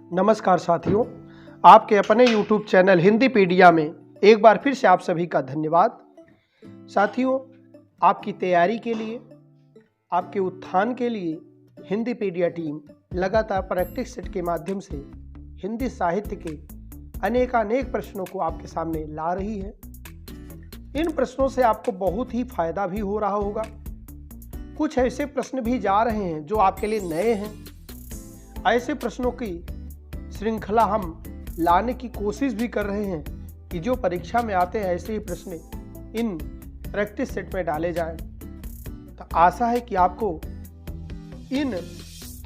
नमस्कार साथियों, आपके अपने YouTube चैनल हिंदीपीडिया में एक बार फिर से आप सभी का धन्यवाद। साथियों, आपकी तैयारी के लिए, आपके उत्थान के लिए हिंदीपीडिया टीम लगातार प्रैक्टिस सेट के माध्यम से हिंदी साहित्य के अनेकानेक प्रश्नों को आपके सामने ला रही है। इन प्रश्नों से आपको बहुत ही फायदा भी हो रहा होगा। कुछ ऐसे प्रश्न भी जा रहे हैं जो आपके लिए नए हैं। ऐसे प्रश्नों की श्रृंखला हम लाने की कोशिश भी कर रहे हैं कि जो परीक्षा में आते हैं ऐसे ही प्रश्न इन प्रैक्टिस सेट में डाले जाएं। तो आशा है कि आपको इन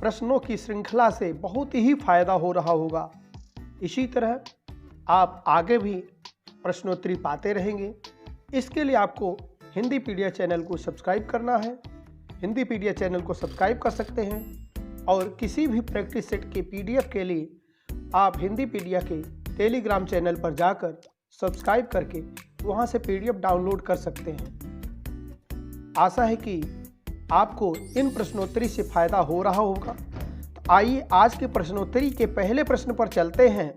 प्रश्नों की श्रृंखला से बहुत ही फायदा हो रहा होगा। इसी तरह आप आगे भी प्रश्नोत्तरी पाते रहेंगे। इसके लिए आपको हिंदीपीडिया चैनल को सब्सक्राइब करना है। हिंदीपीडिया चैनल को सब्सक्राइब कर सकते हैं और किसी भी प्रैक्टिस सेट के PDF के लिए आप हिंदीपीडिया के टेलीग्राम चैनल पर जाकर सब्सक्राइब करके वहां से PDF डाउनलोड कर सकते हैं। आशा है कि आपको इन प्रश्नोत्तरी से फायदा हो रहा होगा। तो आइए आज के प्रश्नोत्तरी के पहले प्रश्न पर चलते हैं।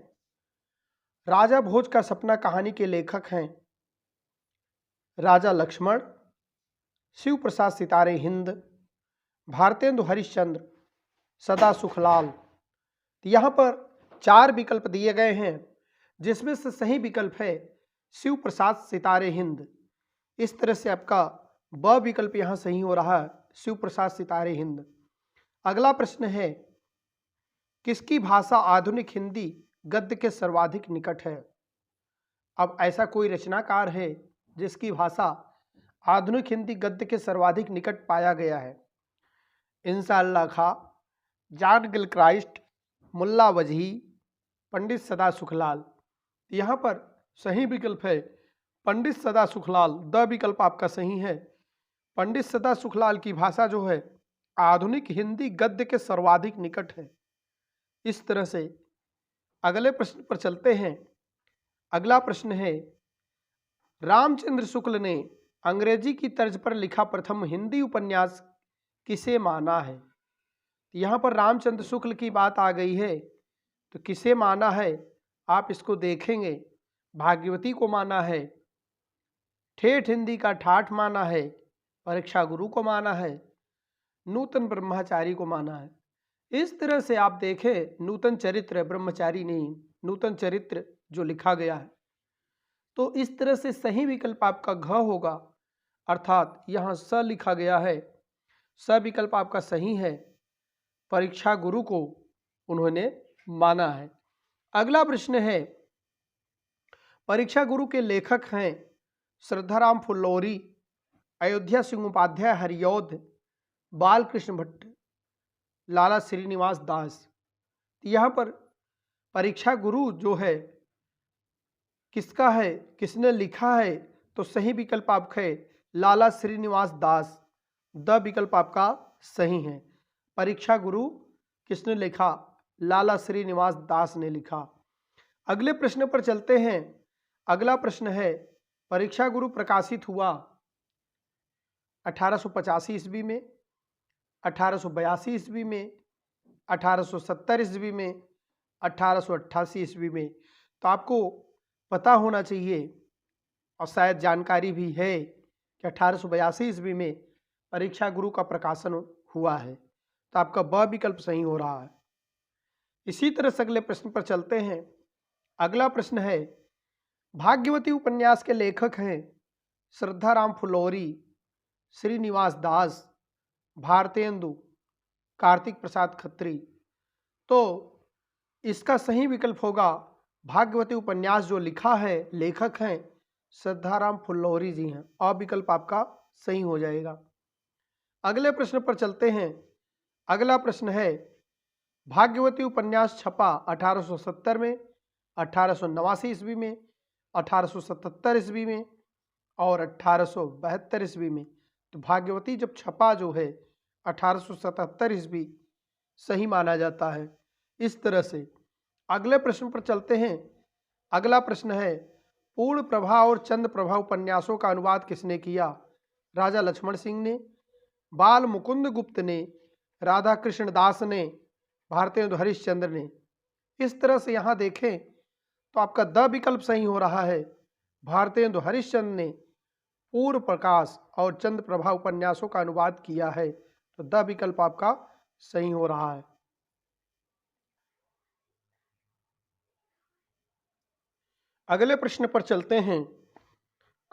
राजा भोज का सपना कहानी के लेखक हैं राजा लक्ष्मण, शिव प्रसाद सितारे हिंद, भारतेंदु हरिश्चंद्र, सदा सुखलाल। यहाँ पर 4 विकल्प दिए गए हैं जिसमें से सही विकल्प है शिव प्रसाद सितारे हिंद। इस तरह से आपका ब विकल्प यहाँ सही हो रहा है, शिव प्रसाद सितारे हिंद। अगला प्रश्न है, किसकी भाषा आधुनिक हिंदी गद्य के सर्वाधिक निकट है? अब ऐसा कोई रचनाकार है जिसकी भाषा आधुनिक हिंदी गद्य के सर्वाधिक निकट पाया गया है? इंशाअल्लाह खां, जॉन गिलक्राइस्ट, मुल्ला वजही, पंडित सदा सुखलाल। यहाँ पर सही विकल्प है पंडित सदा सुखलाल। द विकल्प आपका सही है। पंडित सदा सुखलाल की भाषा जो है आधुनिक हिंदी गद्य के सर्वाधिक निकट है। इस तरह से अगले प्रश्न पर चलते हैं। अगला प्रश्न है, रामचंद्र शुक्ल ने अंग्रेजी की तर्ज पर लिखा प्रथम हिंदी उपन्यास किसे माना है? यहाँ पर रामचंद्र शुक्ल की बात आ गई है तो किसे माना है आप इसको देखेंगे। भाग्यवती को माना है, ठेठ हिंदी का ठाठ माना है, परीक्षा गुरु को माना है, नूतन ब्रह्मचारी को माना है। इस तरह से आप देखें, नूतन चरित्र, ब्रह्मचारी नहीं, नूतन चरित्र जो लिखा गया है। तो इस तरह से सही विकल्प आपका घ होगा, अर्थात यहाँ स लिखा गया है। स विकल्प आपका सही है, परीक्षा गुरु को उन्होंने माना है। अगला प्रश्न है, परीक्षा गुरु के लेखक हैं श्रद्धाराम फुल्लोरी, अयोध्या सिंह उपाध्याय हरिऔध, बालकृष्ण भट्ट, लाला श्रीनिवास दास। यहाँ पर परीक्षा गुरु जो है किसका है, किसने लिखा है? तो सही विकल्प आपका है लाला श्रीनिवास दास। द विकल्प आपका सही है। परीक्षा गुरु किसने लिखा? लाला श्रीनिवास दास ने लिखा। अगले प्रश्न पर चलते हैं। अगला प्रश्न है, परीक्षा गुरु प्रकाशित हुआ 1885 ईस्वी में, 1882 ईस्वी में, 1870 ईस्वी में, 1888 ईस्वी में। तो आपको पता होना चाहिए और शायद जानकारी भी है कि 1882 ईस्वी में परीक्षा गुरु का प्रकाशन हुआ है। तो आपका ब विकल्प सही हो रहा है। इसी तरह से अगले प्रश्न पर चलते हैं। अगला प्रश्न है, भाग्यवती उपन्यास के लेखक हैं श्रद्धाराम फुल्लोरी, श्रीनिवास दास, भारतेंदु, कार्तिक प्रसाद खत्री। तो इसका सही विकल्प होगा भाग्यवती उपन्यास जो लिखा है, लेखक हैं श्रद्धाराम फुल्लोरी जी हैं। अ विकल्प आपका सही हो जाएगा। अगले प्रश्न पर चलते हैं। अगला प्रश्न है, भाग्यवती उपन्यास छपा 1870 में, 1889 ईस्वी में, 1877 ईस्वी में और 1872 ईस्वी में। तो भाग्यवती जब छपा जो है 1877 ईस्वी सही माना जाता है। इस तरह से अगले प्रश्न पर चलते हैं। अगला प्रश्न है, पूर्ण प्रभा और चंद्र प्रभा उपन्यासों का अनुवाद किसने किया? राजा लक्ष्मण सिंह ने, बाल मुकुंद गुप्त ने, राधा कृष्ण दास ने, भारतेंदु हरिश्चंद्र ने। इस तरह से यहाँ देखें तो आपका द विकल्प सही हो रहा है। भारतेंदु हरिश्चंद्र ने पूर्व प्रकाश और चंद्र प्रभा उपन्यासों का अनुवाद किया है, तो द विकल्प आपका सही हो रहा है। अगले प्रश्न पर चलते हैं।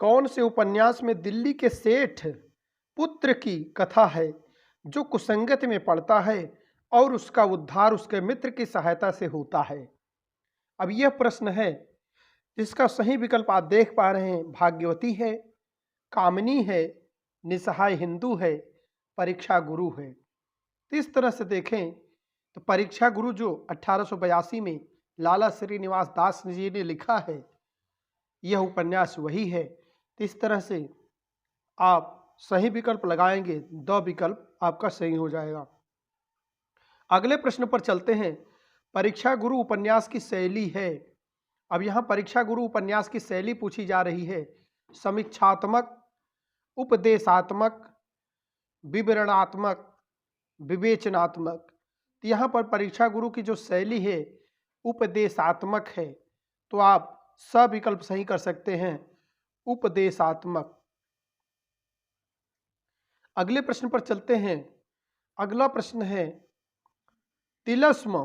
कौन से उपन्यास में दिल्ली के सेठ पुत्र की कथा है जो कुसंगत में पड़ता है और उसका उद्धार उसके मित्र की सहायता से होता है? अब यह प्रश्न है जिसका सही विकल्प आप देख पा रहे हैं, भाग्यवती है, कामिनी है, निसहाय हिंदू है, परीक्षा गुरु है। तो इस तरह से देखें तो परीक्षा गुरु जो 1882 में लाला श्रीनिवास दास जी ने लिखा है, यह उपन्यास वही है। तो इस तरह से आप सही विकल्प लगाएंगे, द विकल्प आपका सही हो जाएगा। अगले प्रश्न पर चलते हैं। परीक्षा गुरु उपन्यास की शैली है। अब यहाँ परीक्षा गुरु उपन्यास की शैली पूछी जा रही है। समीक्षात्मक, उपदेशात्मक, विवरणात्मक, विवेचनात्मक। तो यहाँ पर परीक्षा गुरु की जो शैली है उपदेशात्मक है, तो आप स विकल्प सही कर सकते हैं, उपदेशात्मक। अगले प्रश्न पर चलते हैं। अगला प्रश्न है तिलस्म।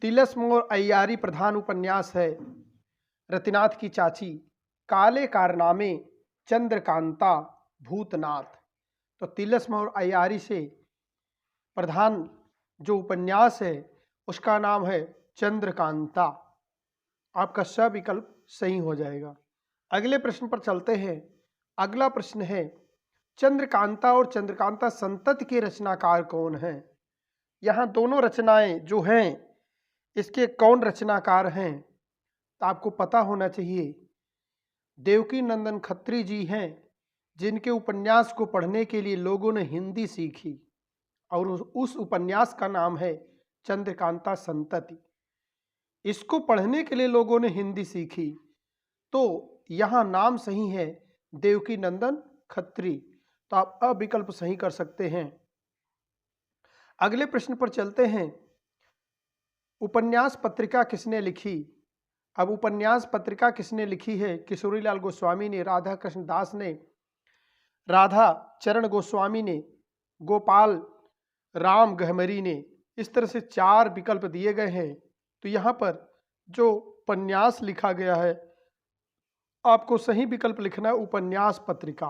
तिलस्म और अय्यारी प्रधान उपन्यास है। रतिनाथ की चाची, काले कारनामे, चंद्रकांता, भूतनाथ। तो तिलस्म और अय्यारी से प्रधान जो उपन्यास है उसका नाम है चंद्रकांता। आपका स विकल्प सही हो जाएगा। अगले प्रश्न पर चलते हैं। अगला प्रश्न है चंद्रकांता और चंद्रकांता संतति के रचनाकार कौन हैं? यहाँ दोनों रचनाएं जो हैं इसके कौन रचनाकार हैं तो आपको पता होना चाहिए। देवकी नंदन खत्री जी हैं, जिनके उपन्यास को पढ़ने के लिए लोगों ने हिंदी सीखी और उस उपन्यास का नाम है चंद्रकांता संतति। इसको पढ़ने के लिए लोगों ने हिंदी सीखी, तो यहाँ नाम सही है देवकी नंदन खत्री। तो आप अ विकल्प सही कर सकते हैं। अगले प्रश्न पर चलते हैं। उपन्यास पत्रिका किसने लिखी? अब उपन्यास पत्रिका किसने लिखी है? किशोरीलाल गोस्वामी ने, राधा कृष्ण दास ने, राधा चरण गोस्वामी ने, गोपाल राम गहमरी ने। इस तरह से 4 विकल्प दिए गए हैं। तो यहाँ पर जो उपन्यास लिखा गया है आपको सही विकल्प लिखना है उपन्यास पत्रिका।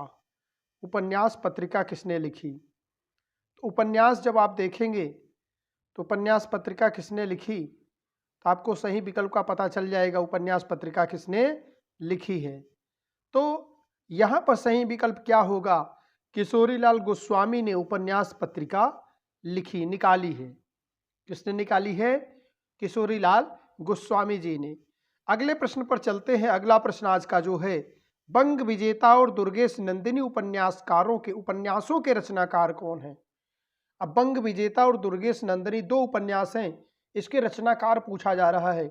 उपन्यास पत्रिका किसने लिखी? तो उपन्यास जब आप देखेंगे तो उपन्यास पत्रिका किसने लिखी तो आपको सही विकल्प का पता चल जाएगा, उपन्यास पत्रिका किसने लिखी है। तो यहाँ पर सही विकल्प क्या होगा? किशोरीलाल गोस्वामी ने उपन्यास पत्रिका लिखी, निकाली है। किसने निकाली है? किशोरीलाल गोस्वामी जी ने। अगले प्रश्न पर चलते हैं। अगला प्रश्न आज का जो है, बंग विजेता और दुर्गेश नंदिनी उपन्यासकारों के उपन्यासों के रचनाकार कौन हैं? अब बंग विजेता और दुर्गेश नंदिनी 2 उपन्यास हैं, इसके रचनाकार पूछा जा रहा है।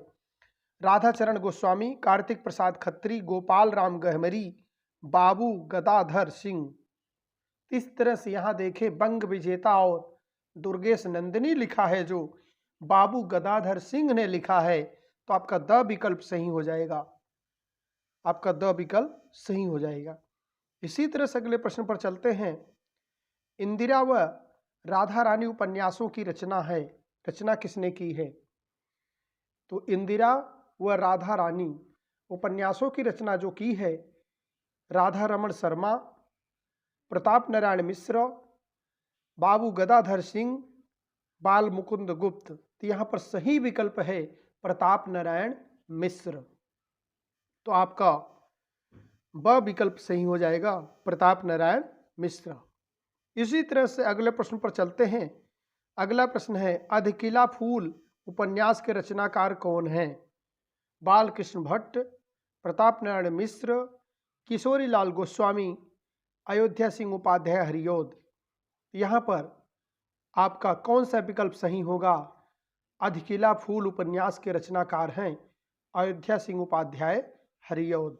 राधा चरण गोस्वामी, कार्तिक प्रसाद खत्री, गोपाल राम गहमरी, बाबू गदाधर सिंह। इस तरह से यहाँ देखें बंग विजेता और दुर्गेश नंदिनी लिखा है, जो बाबू गदाधर सिंह ने लिखा है। तो आपका द विकल्प सही हो जाएगा। आपका द विकल्प सही हो जाएगा। इसी तरह से अगले प्रश्न पर चलते हैं। इंदिरा व राधा रानी उपन्यासों की रचना है, रचना किसने की है? तो इंदिरा व राधा रानी उपन्यासों की रचना जो की है राधा रमण शर्मा, प्रताप नारायण मिश्र, बाबू गदाधर सिंह, बाल मुकुंद गुप्त। तो यहाँ पर सही विकल्प है प्रताप नारायण मिश्र। तो आपका ब विकल्प सही हो जाएगा, प्रताप नारायण मिश्र। इसी तरह से अगले प्रश्न पर चलते हैं। अगला प्रश्न है अधकिला फूल उपन्यास के रचनाकार कौन हैं? बालकृष्ण भट्ट, प्रताप नारायण मिश्र, किशोरीलाल गोस्वामी, अयोध्या सिंह उपाध्याय हरिऔध। यहाँ पर आपका कौन सा विकल्प सही होगा? अधकिला फूल उपन्यास के रचनाकार हैं अयोध्या सिंह उपाध्याय हरिऔध।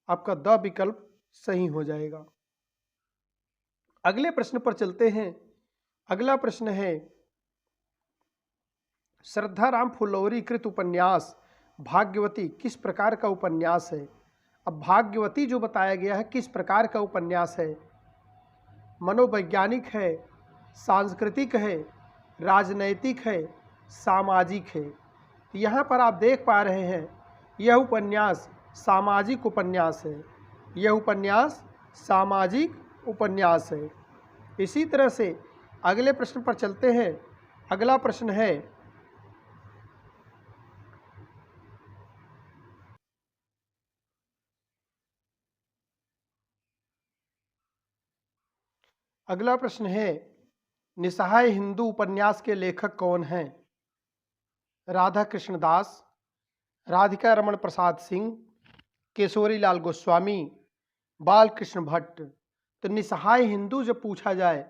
आपका द विकल्प सही हो जाएगा। अगले प्रश्न पर चलते हैं। अगला प्रश्न है श्रद्धाराम फुलौरी कृत उपन्यास भाग्यवती किस प्रकार का उपन्यास है? अब भाग्यवती जो बताया गया है किस प्रकार का उपन्यास है? मनोवैज्ञानिक है, सांस्कृतिक है, राजनैतिक है, सामाजिक है। यहाँ पर आप देख पा रहे हैं यह उपन्यास सामाजिक उपन्यास है। यह उपन्यास सामाजिक उपन्यास है। इसी तरह से अगले प्रश्न पर चलते हैं। अगला प्रश्न है निसहाय हिंदू उपन्यास के लेखक कौन हैं? राधा कृष्ण दास, राधिका रमण प्रसाद सिंह, केशवरी लाल गोस्वामी, बालकृष्ण भट्ट। तो निसहाय हिंदू जब पूछा जाए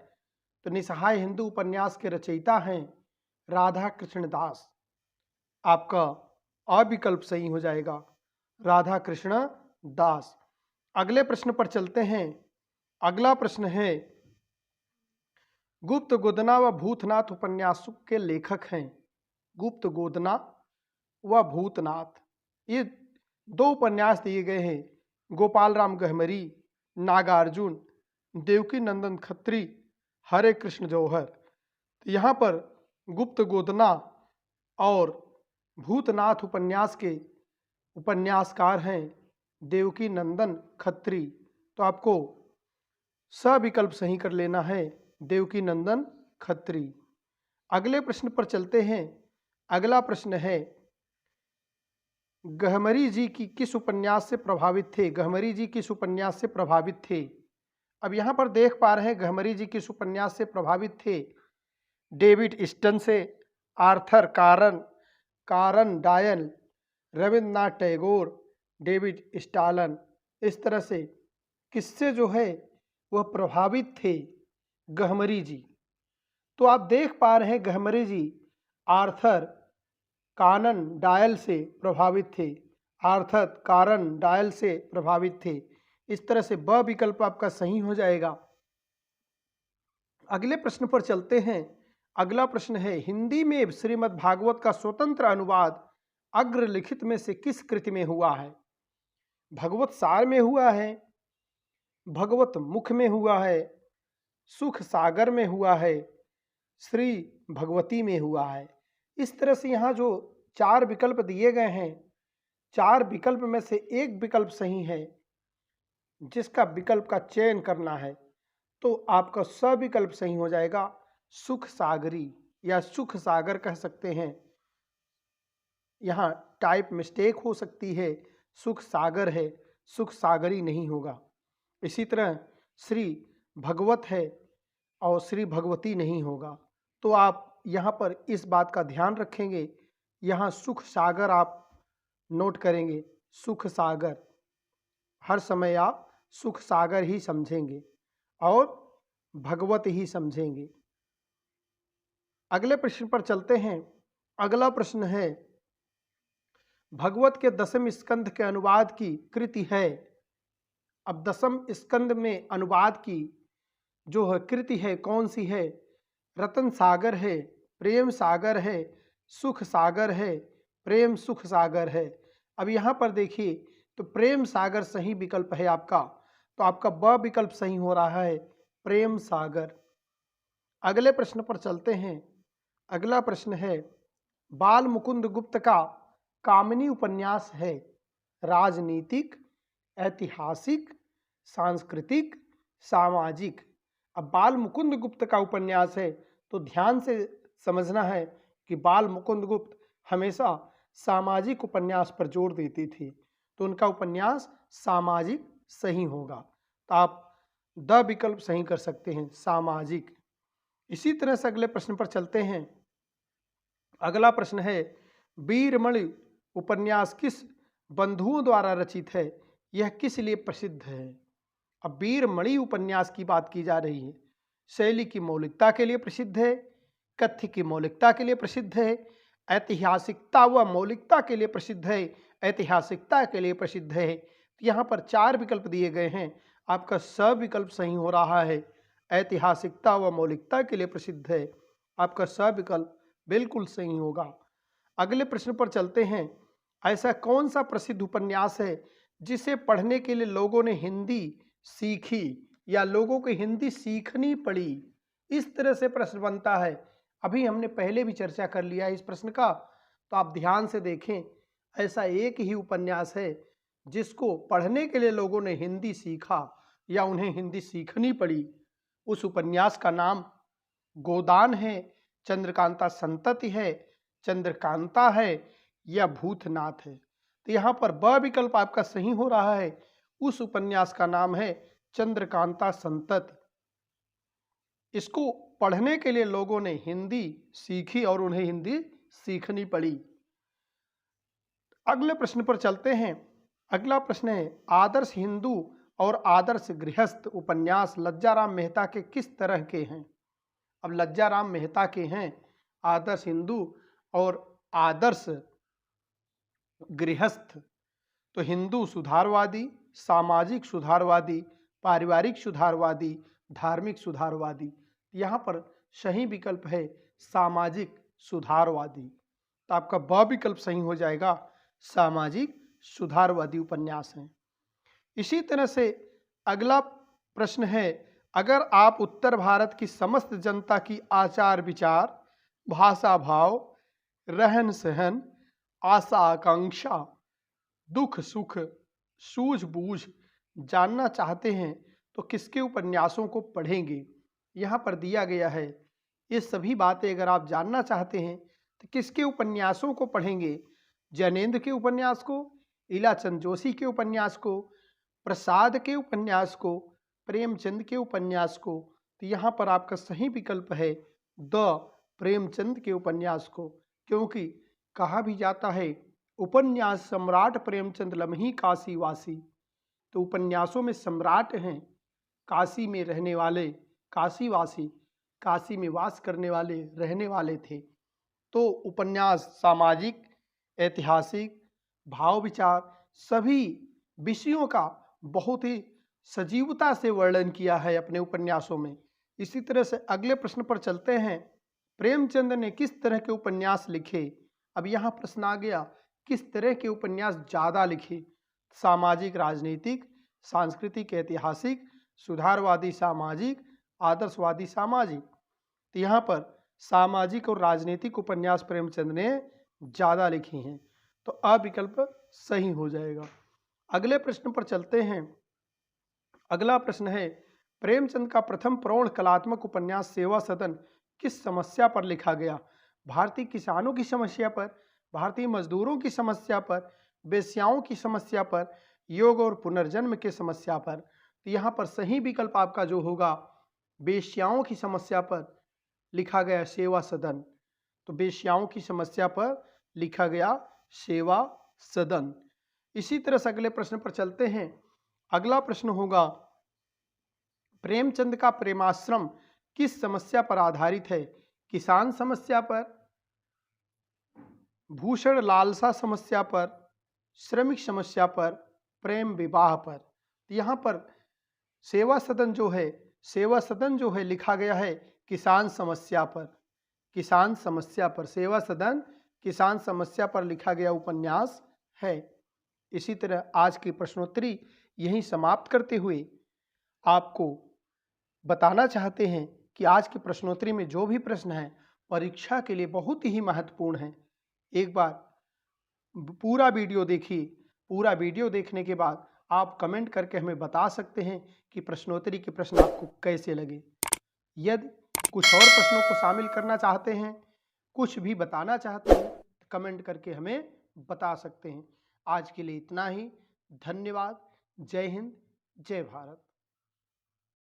तो निसहाय हिंदू उपन्यास के रचयिता हैं राधा कृष्ण दास। आपका अ विकल्प सही हो जाएगा, राधा कृष्ण दास। अगले प्रश्न पर चलते हैं। अगला प्रश्न है गुप्त गोदना व भूतनाथ उपन्यासों के लेखक हैं। गुप्त गोदना व भूतनाथ, ये दो उपन्यास दिए गए हैं। गोपाल राम गहमरी, नागार्जुन, देवकी नंदन खत्री, हरे कृष्ण जौहर। तो यहाँ पर गुप्त गोदना और भूतनाथ उपन्यास के उपन्यासकार हैं देवकी नंदन खत्री। तो आपको सविकल्प सही कर लेना है, देवकी नंदन खत्री। अगले प्रश्न पर चलते हैं। अगला प्रश्न है गहमरी जी की किस उपन्यास से प्रभावित थे? गहमरी जी किस उपन्यास से प्रभावित थे? अब यहाँ पर देख पा रहे हैं गहमरी जी किस उपन्यास से प्रभावित थे। डेविड स्टन से, आर्थर कारण डायल, रविन्द्रनाथ टैगोर, डेविड स्टालन। इस तरह से किससे जो है वह प्रभावित थे गहमरी जी? तो आप देख पा रहे हैं गहमरी जी आर्थर कानन डायल से प्रभावित थे। आर्थर कारण डायल से प्रभावित थे। इस तरह से ब विकल्प आपका सही हो जाएगा। अगले प्रश्न पर चलते हैं। अगला प्रश्न है हिंदी में श्रीमद् भागवत का स्वतंत्र अनुवाद अग्रलिखित में से किस कृति में हुआ है? भगवत सार में हुआ है, भगवत मुख में हुआ है, सुख सागर में हुआ है, श्री भगवती में हुआ है। इस तरह से यहाँ जो चार विकल्प दिए गए हैं, चार विकल्प में से एक विकल्प सही है जिसका विकल्प का चयन करना है। तो आपका सविकल्प सही हो जाएगा, सुख सागरी या सुख सागर कह सकते हैं। यहाँ टाइप मिस्टेक हो सकती है, सुख सागर है, सुख सागरी नहीं होगा। इसी तरह श्री भगवत है और श्री भगवती नहीं होगा। तो आप यहाँ पर इस बात का ध्यान रखेंगे, यहाँ सुख सागर आप नोट करेंगे। सुख सागर हर समय आप सुख सागर ही समझेंगे और भगवत ही समझेंगे। अगले प्रश्न पर चलते हैं। अगला प्रश्न है भगवत के दसम स्कंध के अनुवाद की कृति है। अब दसम स्कंद में अनुवाद की जो है कृति है कौन सी है? रतन सागर है, प्रेम सागर है, सुख सागर है, प्रेम सुख सागर है। अब यहाँ पर देखिए तो प्रेम सागर सही विकल्प है आपका। तो आपका ब विकल्प सही हो रहा है, प्रेम सागर। अगले प्रश्न पर चलते हैं। अगला प्रश्न है बाल मुकुंद गुप्त का कामिनी उपन्यास है राजनीतिक, ऐतिहासिक, सांस्कृतिक, सामाजिक। अब बाल मुकुंद गुप्त का उपन्यास है तो ध्यान से समझना है कि बाल मुकुंद गुप्त हमेशा सामाजिक उपन्यास पर जोर देती थी, तो उनका उपन्यास सामाजिक सही होगा। तो आप द विकल्प सही कर सकते हैं, सामाजिक। इसी तरह से अगले प्रश्न पर चलते हैं। अगला प्रश्न है वीरमणि उपन्यास किस बंधुओं द्वारा रचित है? यह किस लिए प्रसिद्ध है? अब वीरमणि उपन्यास की बात की जा रही है। शैली की मौलिकता के लिए प्रसिद्ध है, कथ्य की मौलिकता के लिए प्रसिद्ध है, ऐतिहासिकता व मौलिकता के लिए प्रसिद्ध है, ऐतिहासिकता के लिए प्रसिद्ध है। यहाँ पर चार विकल्प दिए गए हैं, आपका सब विकल्प सही हो रहा है, ऐतिहासिकता व मौलिकता के लिए प्रसिद्ध है। आपका सब विकल्प बिल्कुल सही होगा, अगले प्रश्न पर चलते हैं। ऐसा कौन सा प्रसिद्ध उपन्यास है जिसे पढ़ने के लिए लोगों ने हिंदी सीखी या लोगों को हिंदी सीखनी पड़ी? इस तरह से प्रश्न बनता है। अभी हमने पहले भी चर्चा कर लिया है इस प्रश्न का, तो आप ध्यान से देखें। ऐसा एक ही उपन्यास है जिसको पढ़ने के लिए लोगों ने हिंदी सीखा या उन्हें हिंदी सीखनी पड़ी। उस उपन्यास का नाम गोदान है, चंद्रकांता संतति है, चंद्रकांता है या भूतनाथ है। तो यहाँ पर ब विकल्प आपका सही हो रहा है। उस उपन्यास का नाम है चंद्रकांता संतति। इसको पढ़ने के लिए लोगों ने हिंदी सीखी और उन्हें हिंदी सीखनी पड़ी। अगले प्रश्न पर चलते हैं। अगला प्रश्न है, आदर्श हिंदू और आदर्श गृहस्थ उपन्यास लज्जाराम मेहता के किस तरह के हैं? अब लज्जाराम मेहता के हैं आदर्श हिंदू और आदर्श गृहस्थ। तो हिंदू सुधारवादी, सामाजिक सुधारवादी, पारिवारिक सुधारवादी, धार्मिक सुधारवादी। यहाँ पर सही विकल्प है सामाजिक सुधारवादी। तो आपका ब विकल्प सही हो जाएगा, सामाजिक सुधारवादी उपन्यास हैं। इसी तरह से अगला प्रश्न है, अगर आप उत्तर भारत की समस्त जनता की आचार विचार, भाषा भाव, रहन सहन, आशा आकांक्षा, दुख सुख, सूझबूझ जानना चाहते हैं तो किसके उपन्यासों को पढ़ेंगे? यहाँ पर दिया गया है ये सभी बातें अगर आप जानना चाहते हैं तो किसके उपन्यासों को पढ़ेंगे? जैनेन्द्र के उपन्यास को, इलाचंद जोशी के उपन्यास को, प्रसाद के उपन्यास को, प्रेमचंद के उपन्यास को। तो यहाँ पर आपका सही विकल्प है द प्रेमचंद के उपन्यास को, क्योंकि कहा भी जाता है उपन्यास सम्राट प्रेमचंद लम्ही काशी वासी। तो उपन्यासों में सम्राट हैं, काशी में रहने वाले, काशीवासी, काशी में वास करने वाले, रहने वाले थे। तो उपन्यास सामाजिक, ऐतिहासिक, भाव विचार सभी विषयों का बहुत ही सजीवता से वर्णन किया है अपने उपन्यासों में। इसी तरह से अगले प्रश्न पर चलते हैं। प्रेमचंद ने किस तरह के उपन्यास लिखे? अब यहाँ प्रश्न आ गया, किस तरह के उपन्यास ज़्यादा लिखे? सामाजिक राजनीतिक, सांस्कृतिक ऐतिहासिक, सुधारवादी सामाजिक, आदर्शवादी सामाजिक। तो यहाँ पर सामाजिक और राजनीतिक उपन्यास प्रेमचंद ने ज़्यादा लिखी हैं। तो अ विकल्प सही हो जाएगा। अगले प्रश्न पर चलते हैं। अगला प्रश्न है, प्रेमचंद का प्रथम प्रौढ़ कलात्मक उपन्यास सेवा सदन किस समस्या पर लिखा गया? भारतीय किसानों की समस्या पर, भारतीय मजदूरों की समस्या पर, वेश्याओं की समस्या पर, योग और पुनर्जन्म की समस्या पर। तो यहाँ पर सही विकल्प आपका जो होगा वेश्याओं की समस्या पर लिखा गया सेवा सदन। तो वेश्याओं की समस्या पर लिखा गया सेवा सदन। इसी तरह से अगले प्रश्न पर चलते हैं। अगला प्रश्न होगा, प्रेमचंद का प्रेमाश्रम किस समस्या पर आधारित है? किसान समस्या पर, भूषण लालसा समस्या पर, श्रमिक समस्या पर, प्रेम विवाह पर। यहाँ पर सेवा सदन जो है लिखा गया है किसान समस्या पर, किसान समस्या पर। सेवा सदन किसान समस्या पर लिखा गया उपन्यास है। इसी तरह आज की प्रश्नोत्तरी यहीं समाप्त करते हुए आपको बताना चाहते हैं कि आज की प्रश्नोत्तरी में जो भी प्रश्न हैं परीक्षा के लिए बहुत ही महत्वपूर्ण हैं। एक बार पूरा वीडियो देखिए। पूरा वीडियो देखने के बाद आप कमेंट करके हमें बता सकते हैं कि प्रश्नोत्तरी के प्रश्न आपको कैसे लगे। यदि कुछ और प्रश्नों को शामिल करना चाहते हैं, कुछ भी बताना चाहते हैं, तो कमेंट करके हमें बता सकते हैं। आज के लिए इतना ही। धन्यवाद। जय हिंद, जय भारत।